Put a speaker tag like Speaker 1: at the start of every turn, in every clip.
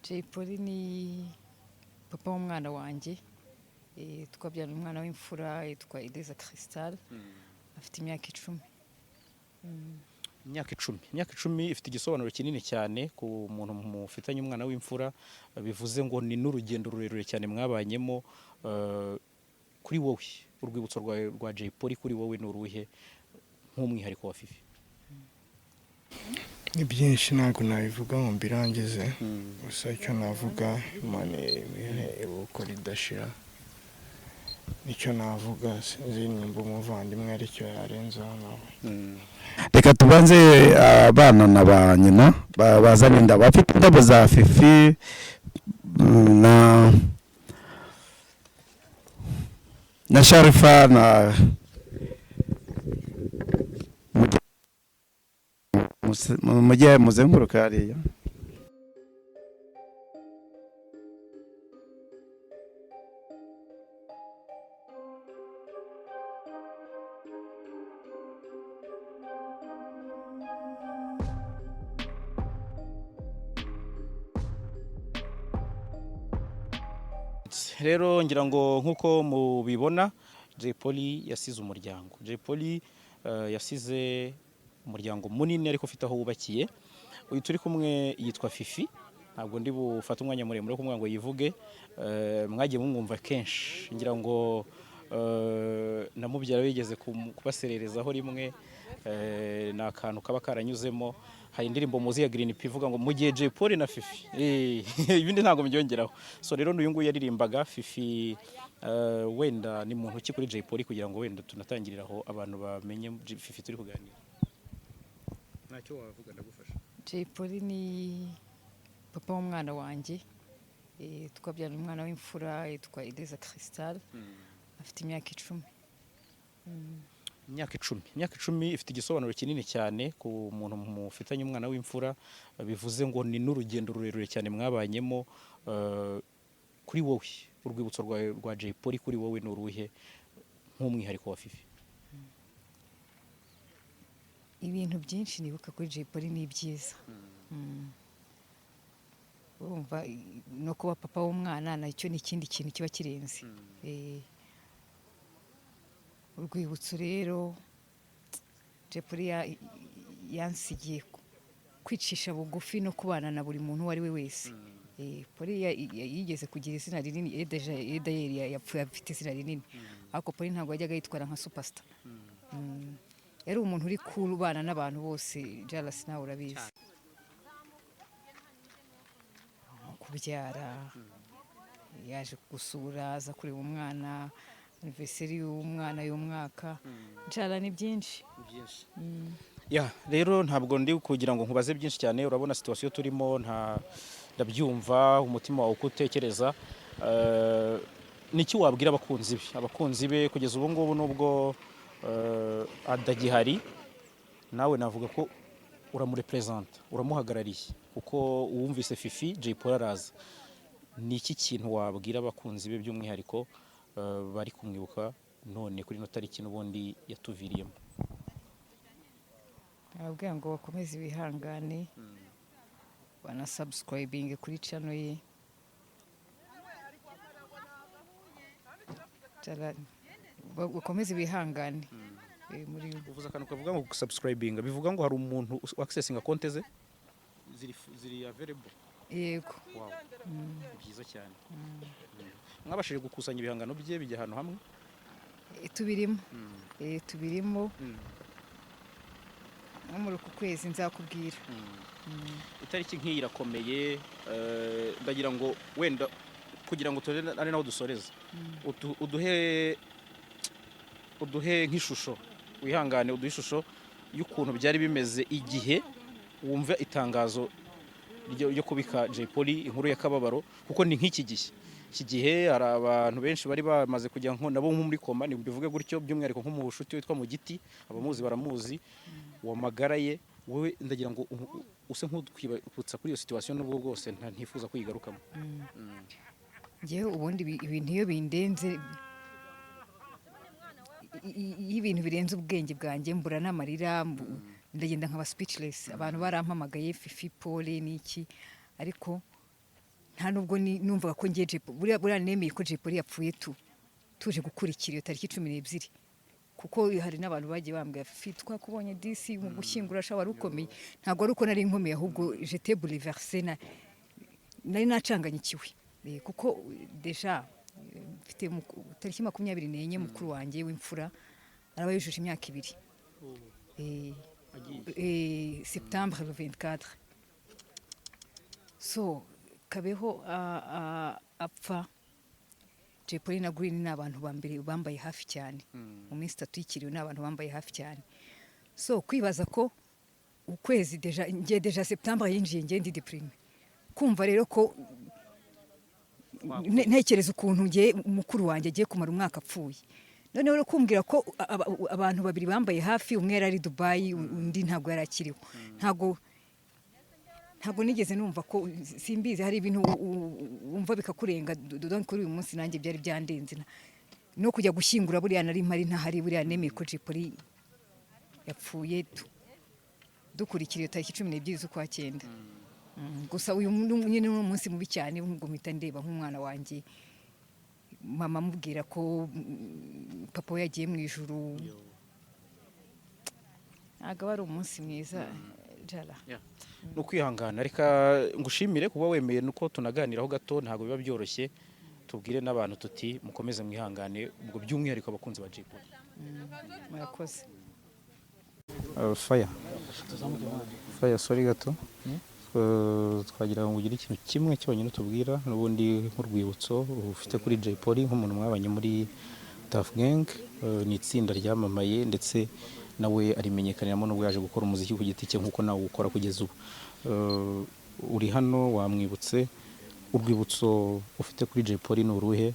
Speaker 1: Polly ni papa w'umwana wanjye, twabyaranye umwana w'imfura yitwa Ideza Crystal, afite imyaka 10.
Speaker 2: Imyaka icumi ifite igisobanuro kinini cyane ku muntu mufitanye umwana w'imfura, bivuze ngo ni n'urugendo rurerure cyane mwabanyemo. Kuri wowe urwibutso rwa Polly kuri wowe ni uruhe nk'umwihariko wa Fifi?
Speaker 3: Ni byinshi ntabwo nabivuga ngo mbirangize, gusa icyo navuga Imana ibuko ridashira, nicyo navuga. Sinzi nimba umuvandimwe aricyo yarenzaho nawe.
Speaker 4: Reka tubanze abana na ba nyina bazana indabo, bafite indabo za Fifi na Sharifa na mujye muzenguruka hariya.
Speaker 2: Rero ngira ngo nkuko mubibona, Polly yasize umuryango. Polly yasize umuryango munini ariko ufite aho wubakiye. Uyu turi kumwe yitwa Fifi, ntabwo ndi bufate umwanya muremure kumwe ngo yivuge. Mwagiye mumwumva kenshi, ngira ngo namubyara wigeze kubasererezaho rimwe, na akantu kaba karanyuzemo. Hari indirimbo muzi ya Green P ivuga ngo mugiye Polly na Fifi, ibindi ntabwo mbyongeraho. So rero n'uyu nguyu yaririmbaga Fifi. Wenda ni muntu ki kuri Polly kugira ngo wenda tunatangiriraho abantu bamenye Fifi turi kuganira? Ntacyo wavuga ndagufasha.
Speaker 1: Polly ni papa w'umwana wanjye, twabyaranye umwana w'imfura yitwa Ideza Crystal, afite imyaka 10.
Speaker 2: Imyaka icumi ifite igisobanuro kinini cyane ku muntu mufitanye umwana w'imfura, bivuze ngo ni n'urugendo rurerure cyane mwabanyemo. Kuri wowe urwibutso rwa Polly kuri wowe ni uruhe nk'umwihariko wa Fifi?
Speaker 1: Ibintu byinshi nibuka kuri Polly ni byiza. Urumva no kuba papa w'umwana nacyo ni ikindi kintu kiba kirenze. Urwibutso rero Polly yansigiye kwicisha bugufi no kubana na buri muntu uwo ari we wese. Polly yigeze kugira izina rinini, Edayeri yapfuye afite izina rinini, ariko Polly ntabwo yajyaga yitwara nka superstar. Yari umuntu uri cool, ubana n'abantu bose. JALAS nawe urabizi. Kubyara, yaje gusura, aza kureba umwana, anniversary y'umwana y'umwaka. JALAS ni byinshi.
Speaker 2: Rero ntabwo ndi kugira ngo nkubaze byinshi cyane, urabona situation turimo, ndabyumva umutima wawe uko utekereza. Niki wabwira abakunzi be kugeza ubu ngubu nubwo adagihari? Nawe navuga ko uramurepresenta, uramuhagarariye kuko uwumvise Fifi Polly araza. Niki kintu wabwira abakunzi be by'umwihariko bari kumwibuka none kuri no tariki n'ubundi yatuviriyemo?
Speaker 1: Ababwira ngo bakomeze ibihangane, bana subscribing kuri channel ye. Bakomeze ibihangane. Muri
Speaker 2: uvuze akantu kavuga ngo subscribing, bivuga ngo hari umuntu accessinga konte ze ziri available? Yego. Wow. Byiza cyane. Mwabashije gukusanya ibihangano bye bijya ahantu hamwe?
Speaker 1: Tubirimo. Tubirimo. Muri uku kwezi nzakubwira.
Speaker 2: Itariki nk'iyi irakomeye, ndagira ngo wenda kugira ngo turere ari naho dusoreza, uduhe nk'ishusho, wihangane uduhe ishusho y'ukuntu byari bimeze igihe wumva itangazo ryo kubika Polly, inkuru y'akababaro, kuko ni nk'iki gihe. Iki gihe hari abantu benshi bari bamaze kujya nabo muri koma, ni bivuge gutyo, by'umwihariko nko mu bushuti witwa mu Giti, abamuzi baramuzi, wamagaraye. Wowe ndagira ngo use nk'utwibutsa kuri iyo situation n'ubwo bwose ntifuza kuyigarukamo.
Speaker 1: Ngewe ubundi ibintu iyo bindenze, ibintu birenze ubwenge bwanjye, mbura n'amarira, ndagenda nkaba speechless. Abantu barampamagaye Fifi, Polly n'iki, ariko nta nubwo numvaga ko ngiye Jay Polly buriya nemeye ko Jay Polly yapfuye tuje gukurikira iyo tariki 12 kuko hari n'abantu bagiye bambwira twakubonye disi mu gushyingura sha wari ukomeye ntabwo ari uko nari inkomeye ahubwo j'étais bouleversée nari nacanganyikiwe kuko deja mfite tariki 24 mukuru wanjye w'imfura araba yujuje imyaka 2 septembre le 24 so kabeho apfa Jay Polly na Green ni abantu bambere bambaye hafi cyane mu minsi 3 y'ikiriyo ni abantu bambaye hafi cyane so kwibaza ko ukwezi deja septembre yinjiye ngiye ndi deprime kumva rero ko ntekereza ukuntu ngiye mukuru wanjye agiye kumara umwaka apfuye noneho rero kumbwira ko abantu babiri bambaye hafi umwe yari ari Dubai undi ntabwo yari akiriho ntabwo nigeze numva ko simbizi hari ibintu wumva bikakurenga kuri uyu munsi nanjye byari byandenze no kujya gushyingura buriya nari mpari ntahari buriya nemeye ko Jay Polly yapfuye dukurikira iyo tariki 12 z'ukwa 9 gusa uyu nyine ni umunsi mubi cyane ngo mpita ndeba nk'umwana wanjye mama mubwira ko papa we yagiye mu ijuru ntabwo ari umunsi mwiza jala
Speaker 2: no kwihangana reka ngushimire kuba wemeye nuko tunaganiraho gato ntabwo biba byoroshye tubwire n'abantu tuti mukomeze mwihangane ubwo by'umwihariko abakunzi ba Jay Polly
Speaker 1: murakoze
Speaker 2: fire sorry gato twagira ngo ugire ikintu kimwe cyonyine tubwira n'ubundi nk'urwibutso ufite kuri Jay Polly nk'umuntu mwabanye muri Tough Gang ni itsinda ryamamaye ndetse nawe arimenyekaniramo n'ubwo yaje gukora umuziki ku giti cye nk'uko nawe ukora kugeza ubu uri hano wamwibutse urwibutso ufite kuri Jay Polly ni uruhe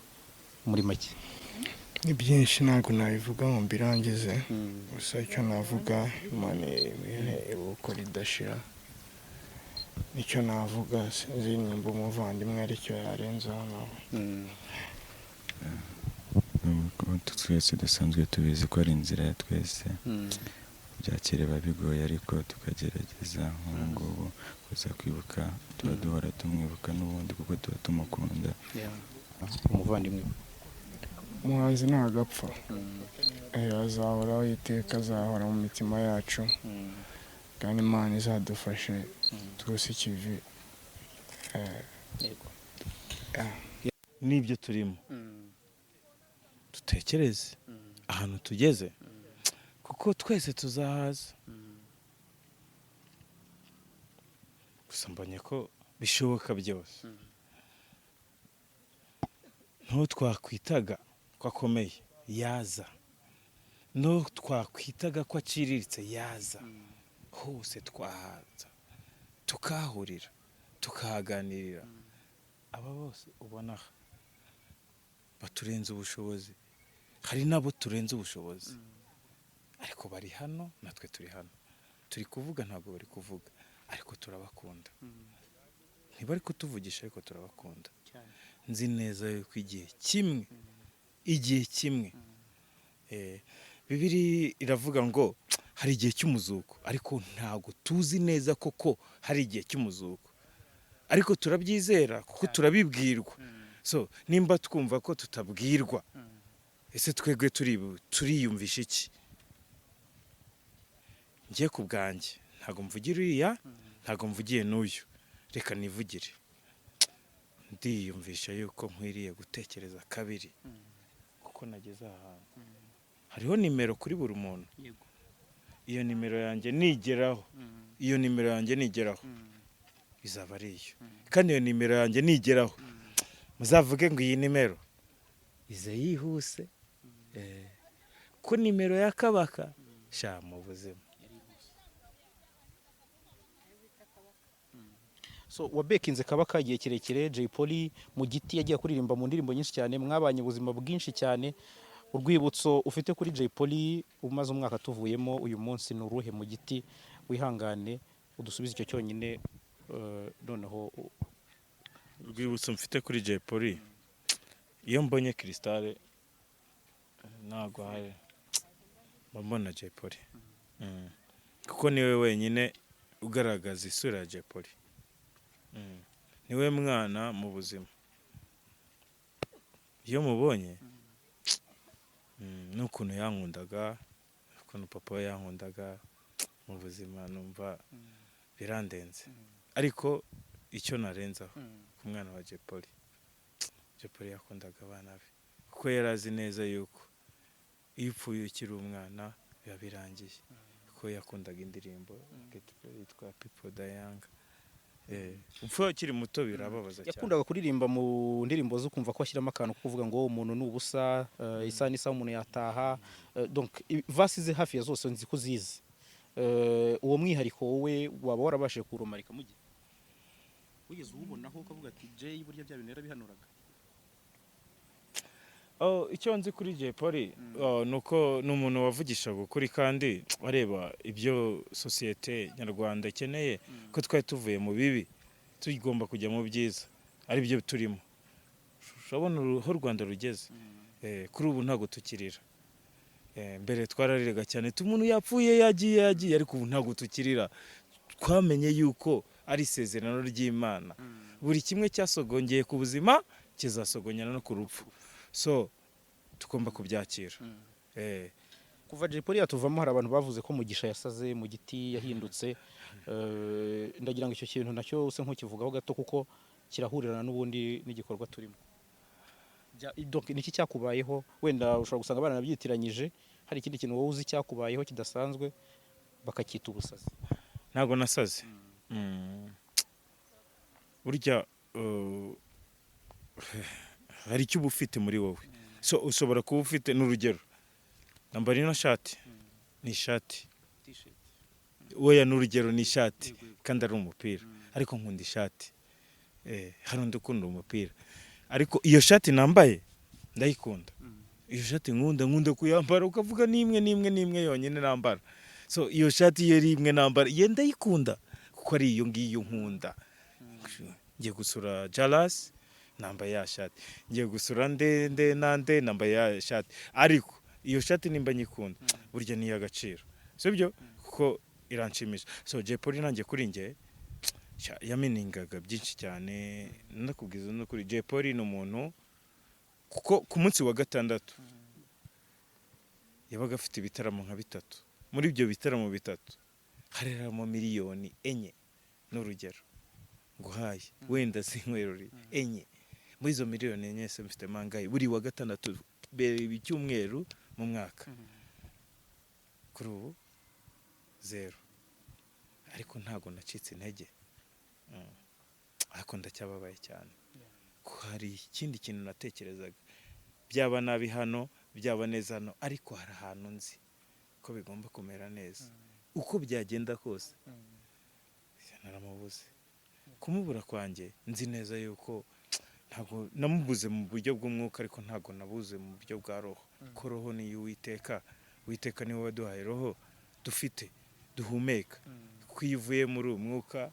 Speaker 2: muri make
Speaker 3: ni byinshi ntabwo nabivuga ngo mbirangize gusa icyo navuga Imana ibuko ridashira nicyo navuga sinzi nimba umuvandimwe aricyo yarenzaho nawe
Speaker 5: twese dusanzwe tubizi ko ari inzira ya twese byakire bigoye ariko tukagerageza nk'ubu kuza kwibuka tuba duhora tumwibuka n'ubundi kuko tuba tumukunda
Speaker 2: umuvandimwe
Speaker 3: umuhanzi ntagapfa azahoraho iteka azahora mu mitima yacu kandi Imana izadufashe twese ikivi
Speaker 6: n'ibyo turimo dutekereze ahantu tugeze kuko twese tuzahaza gusa mbonye ko bishoboka byose ntutwakwitaga ko akomeye yaza ntutwakwitaga ko aciriritse yaza hose twahaza tukahurira tukahaganirira aba bose ubona baturenze ubushobozi hari nabo turenze ubushobozi ariko bari hano natwe turi hano turi kuvuga ntabwo bari kuvuga ariko turabakunda ntibari kutuvugisha ariko turabakunda nzi neza yuko igihe kimwe Bibiri iravuga ngo hari igihe cy'umuzuko ariko ntabwo tuzi neza koko hari igihe cy'umuzuko ariko turabyizera kuko turabibwirwa so nimba twumva ko tutabwirwa ese twebwe turiyumvisha iki ngiye ku bwanjye ntabwo mvugira uriya ntabwo mvugiye n'uyu reka nivugire ndiyumvisha yuko nkwiriye gutekereza kabiri kuko nageze ahantu hariho nimero kuri buri muntu iyo nimero yanjye nigeraho bizaba ari iyo kandi iyo nimero yanjye nigeraho muzavuge ngo iyi nimero ize yihuse ko nimero ya kabaka sha mu buzima
Speaker 2: so wabekinze kabaka igihe kirekire Jay Polly mu giti yagiye kuririmba mu ndirimbo nyinshi cyane mwabanye ubuzima bwinshi cyane urwibutso ufite kuri Jay Polly umaze umwaka tuvuyemo uyu munsi ni uruhe mu giti wihangane udusubize icyo cyonyine noneho
Speaker 6: urwibutso mfite kuri Jay Polly iyo mbonye Crystal ntabwo hari mbona Jay Polly kuko niwe wenyine ugaragaza isura ya Jay Polly niwe mwana mu buzima iyo mubonye n'ukuntu yankundaga ukuntu papa we yankundaga mu buzima numva birandenze ariko icyo narenzaho ku mwana wa Jepoli yakundaga abana be kuko yari azi neza yuko iyo upfuye ukiri umwana biba birangiye kuko yakundaga indirimbo yitwa People Die Young upfuye ukiri muto birababaza cyane
Speaker 2: yakundaga kuririmba mu ndirimbo zo kumva ko ashyiramo akantu ko kuvuga ngo umuntu ni ubusa isa n'isa umuntu yataha donc vasi ze hafi ya zose nzi ko zizi uwo mwihariko wowe waba warabashije kurumarika mu gihe wigeze uwubonaho ukavuga ati Jay burya bya bintu yarabihanuraga
Speaker 6: icyo nzi kuri Jepoli nuko ni umuntu wavugishaga ukuri kandi areba ibyo sosiyete nyarwanda ikeneye ko twari tuvuye mu bibi tugomba kujya mu byiza ari byo turimo urabona aho u Rwanda rugeze kuri ubu ntabwo tukirira mbere twarariraga cyane umuntu yapfuye yagiye ariko ubu ntabwo tukirira twamenye yuko ari isezerano ry'Imana buri kimwe cyasogongeye ku buzima kizasogonyana no ku rupfu so tugomba kubyakira
Speaker 2: kuva Jepoli yatuvamo hari abantu bavuze ko Mugisha yasaze mu giti yahindutse ndagira ngo icyo kintu nacyo use nk'ukivugaho gato kuko kirahurirana n'ubundi n'igikorwa turimo donc niki cyakubayeho wenda ushobora gusanga abana nabyitiranyije hari ikindi kintu wowe uzi cyakubayeho kidasanzwe bakacyita ubusazi
Speaker 6: ntago nasaze burya hari icyo uba ufite muri wowe so ushobora kuba ufite n'urugero nambara ino shati ni ishati oya n'urugero ni ishati kandi ari umupira ariko nkunda ishati hari undi ukunda umupira ariko iyo shati nambaye ndayikunda iyo shati nkunda kuyambara ukavuga n'imwe yonyine nambara so iyo shati iyo rimwe nambara iyo ndayikunda kuko ari iyo ngiyo nkunda ngiye gusura JALAS nambaye ya shati ngiye gusura nde nambaye ya shati ariko iyo shati nimba nyikunda burya ni y'agaciro sibyo kuko iranshimisha so Jepoli nanjye kuri nge yameningaga byinshi cyane nakubwiza no kuri Jepoli ni umuntu kuko ku munsi wa gatandatu yabaga afite ibitaramo nka bitatu muri ibyo bitaramo bitatu hareramo miliyoni 4 n'urugero nguhaye wenda sinkweruri 4 muri izo miliyoni 4 se mfite mangaye buri wa gatandatu icyumweru mu mwaka kuri ubu 0 ariko ntago nacitse intege ariko ndacyababaye cyane ko hari ikindi kintu natekerezaga byaba nabi hano byaba neza hano ariko hari ahantu nzi ko bigomba kumera neza uko byagenda kose naramubuze kumubura kwanjye nzi neza yuko ntago namubuze mu buryo bw'umwuka ariko ntago nabuze mu buryo bwa roho ko roho ni Uwiteka niwe waduhaye roho dufite duhumeka kwivuye muri umwuka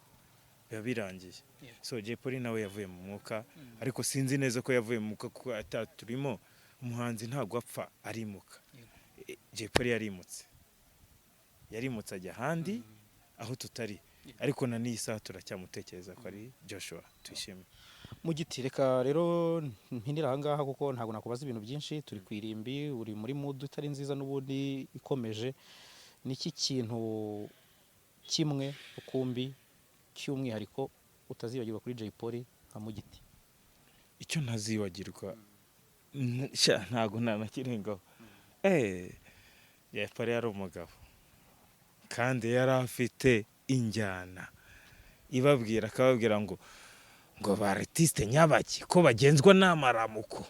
Speaker 6: biba birangiye so Jepoli nawe yavuye mu mwuka ariko sinzi neza ko yavuye mu mwuka kuko ataturimo umuhanzi ntago apfa arimuka Jepoli yarimutse ajya ahandi aho tutari ariko na n'iyi saha turacyamutekereza ko ari Joshua tuyishime
Speaker 2: mu giti reka rero mpinira aha ngaha kuko ntabwo nakubaza ibintu byinshi turi ku irimbi uri muri mood utari nziza n'ubundi ikomeje niki kintu kimwe ukumbi cy'umwihariko utazibagirwa kuri Jepoli nka mu giti
Speaker 6: icyo ntazibagirwa ntago nanakirengaho Jepoli yari umugabo kandi yari afite injyana ibabwira akababwira ngo ba artiste nyabaki ko bagenzwa n'amaramuko